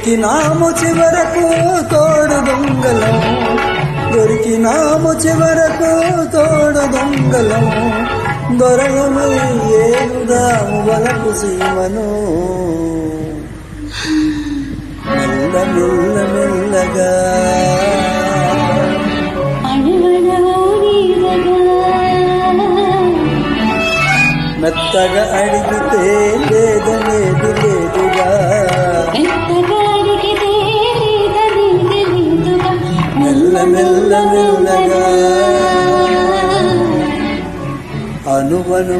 దొరికినాము చివరకు తోడు దొంగలం, దొరికినాము చివరకు తోడు దొంగలం, దొరలను ఏలుదాము వలపు సీమను. మెల్ల మెల్ల మెల్లగా మెత్తగా అడిగితే లేదనేది లేదుగా, మెల్ల మెల్ల మెల్లగా అనువను